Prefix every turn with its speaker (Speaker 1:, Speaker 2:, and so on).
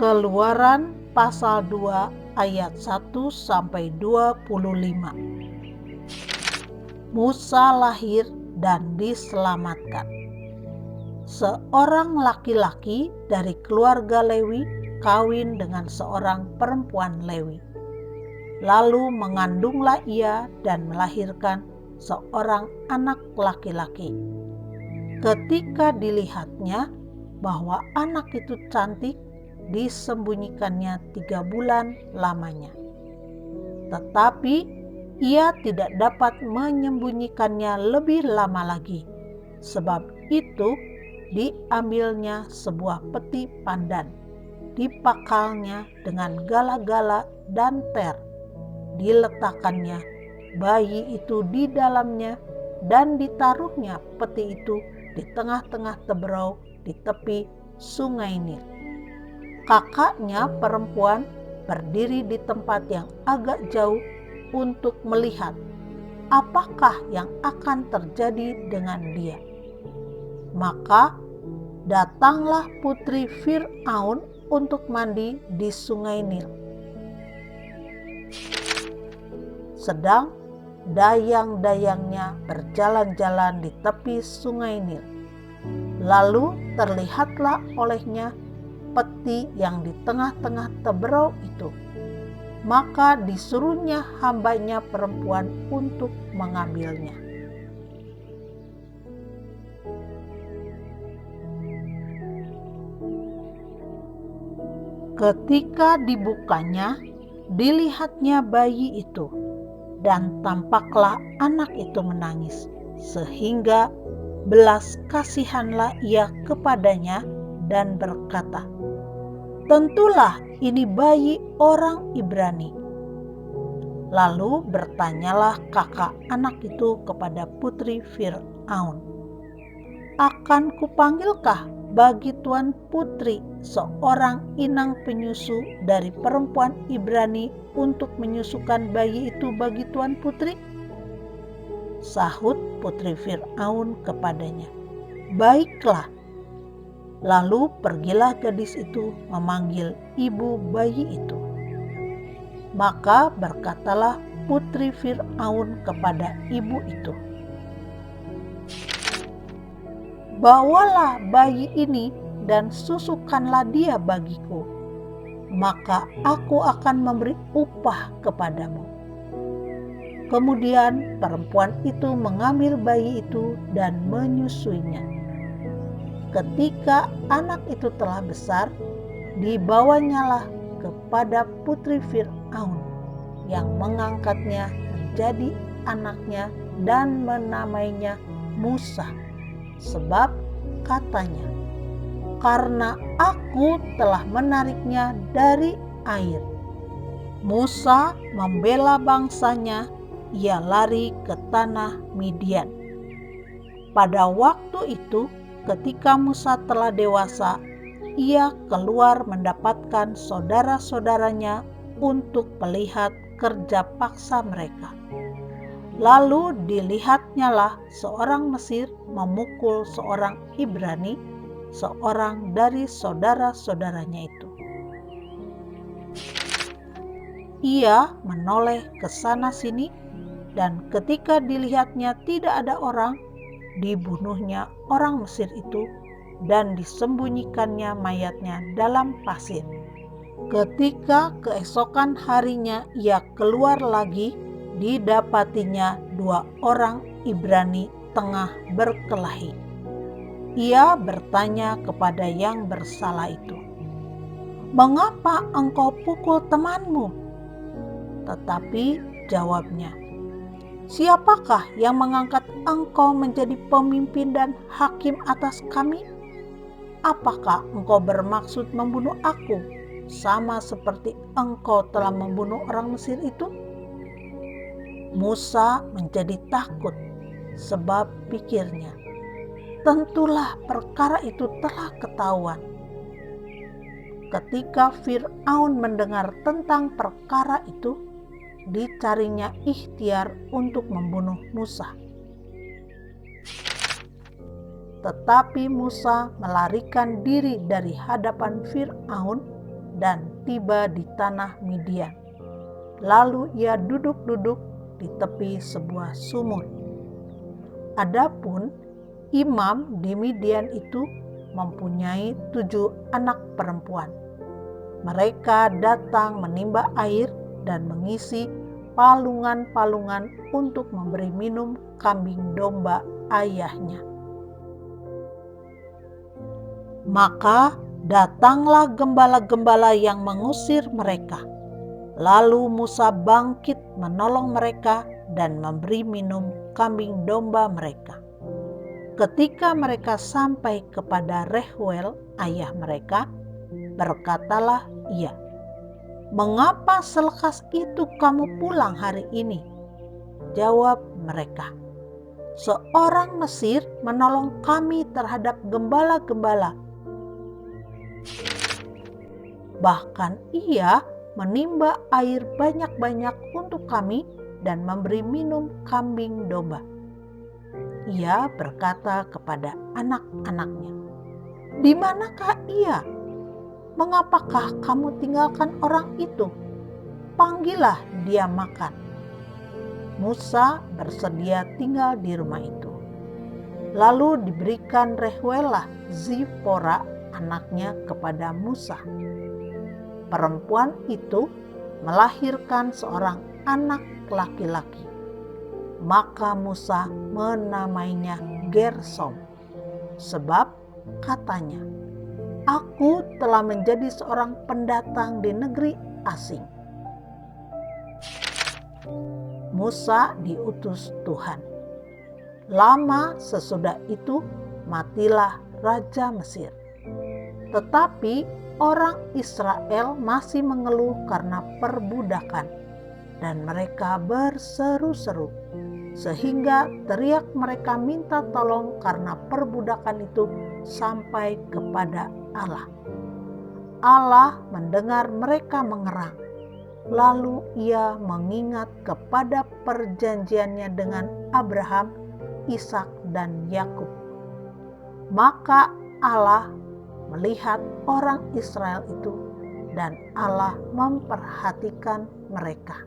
Speaker 1: Keluaran pasal 2 ayat 1-25. Musa lahir dan diselamatkan. Seorang laki-laki dari keluarga Lewi kawin dengan seorang perempuan Lewi. Lalu mengandunglah ia dan melahirkan seorang anak laki-laki. Ketika dilihatnya bahwa anak itu cantik, disembunyikannya 3 bulan lamanya. Tetapi ia tidak dapat menyembunyikannya lebih lama lagi. Sebab itu diambilnya sebuah peti pandan, dipakalnya dengan gala-gala dan ter, diletakkannya bayi itu di dalamnya, dan ditaruhnya peti itu di tengah-tengah teberau di tepi sungai Nil. Kakaknya perempuan berdiri di tempat yang agak jauh untuk melihat apakah yang akan terjadi dengan dia. Maka datanglah putri Fir'aun untuk mandi di sungai Nil. Sedang dayang-dayangnya berjalan-jalan di tepi sungai Nil. Lalu terlihatlah olehnya peti yang di tengah-tengah teberau itu. Maka disuruhnya hambanya perempuan untuk mengambilnya. Ketika dibukanya, dilihatnya bayi itu, dan tampaklah anak itu menangis, sehingga belas kasihanlah ia kepadanya dan berkata, "Tentulah ini bayi orang Ibrani." Lalu bertanyalah kakak anak itu kepada putri Fir'aun, "Akan kupanggilkah bagi tuan putri seorang inang penyusu dari perempuan Ibrani untuk menyusukan bayi itu bagi tuan putri?" Sahut putri Fir'aun kepadanya, "Baiklah." Lalu pergilah gadis itu memanggil ibu bayi itu. Maka berkatalah putri Fir'aun kepada ibu itu, "Bawalah bayi ini dan susukanlah dia bagiku, maka aku akan memberi upah kepadamu." Kemudian perempuan itu mengambil bayi itu dan menyusuinya. Ketika anak itu telah besar, dibawanyalah kepada putri Fir'aun, yang mengangkatnya menjadi anaknya dan menamainya Musa, sebab katanya, "Karena aku telah menariknya dari air." Musa membela bangsanya, ia lari ke tanah Midian. Pada waktu itu, ketika Musa telah dewasa, ia keluar mendapatkan saudara-saudaranya untuk melihat kerja paksa mereka. Lalu dilihatnyalah seorang Mesir memukul seorang Ibrani, seorang dari saudara-saudaranya itu. Ia menoleh ke sana sini, dan ketika dilihatnya tidak ada orang, dibunuhnya orang Mesir itu dan disembunyikannya mayatnya dalam pasir. Ketika keesokan harinya ia keluar lagi, didapatinya 2 orang Ibrani tengah berkelahi. Ia bertanya kepada yang bersalah itu, "Mengapa engkau pukul temanmu?" Tetapi jawabnya, "Siapakah yang mengangkat engkau menjadi pemimpin dan hakim atas kami? Apakah engkau bermaksud membunuh aku, sama seperti engkau telah membunuh orang Mesir itu?" Musa menjadi takut, sebab pikirnya, tentulah perkara itu telah ketahuan. Ketika Fir'aun mendengar tentang perkara itu, dicarinya ikhtiar untuk membunuh Musa. Tetapi Musa melarikan diri dari hadapan Fir'aun dan tiba di tanah Midian. Lalu ia duduk-duduk di tepi sebuah sumur. Adapun imam di Midian itu mempunyai 7 anak perempuan. Mereka datang menimba air dan mengisi palungan-palungan untuk memberi minum kambing domba ayahnya. Maka datanglah gembala-gembala yang mengusir mereka. Lalu Musa bangkit menolong mereka dan memberi minum kambing domba mereka. Ketika mereka sampai kepada Reuel, ayah mereka, berkatalah ia, "Mengapa selekas itu kamu pulang hari ini?" Jawab mereka, "Seorang Mesir menolong kami terhadap gembala-gembala. Bahkan ia menimba air banyak-banyak untuk kami dan memberi minum kambing domba." Ia berkata kepada anak-anaknya, "Di manakah ia? Mengapakah kamu tinggalkan orang itu? Panggillah dia makan." Musa bersedia tinggal di rumah itu. Lalu diberikan Reuelah Zipora anaknya kepada Musa. Perempuan itu melahirkan seorang anak laki-laki. Maka Musa menamainya Gersom, sebab katanya, "Aku telah menjadi seorang pendatang di negeri asing." Musa diutus Tuhan. Lama sesudah itu matilah Raja Mesir. Tetapi orang Israel masih mengeluh karena perbudakan, dan mereka berseru-seru, sehingga teriak mereka minta tolong karena perbudakan itu sampai kepada Allah. Allah mendengar mereka mengerang, lalu ia mengingat kepada perjanjiannya dengan Abraham, Ishak, dan Yakub. Maka Allah melihat orang Israel itu, dan Allah memperhatikan mereka.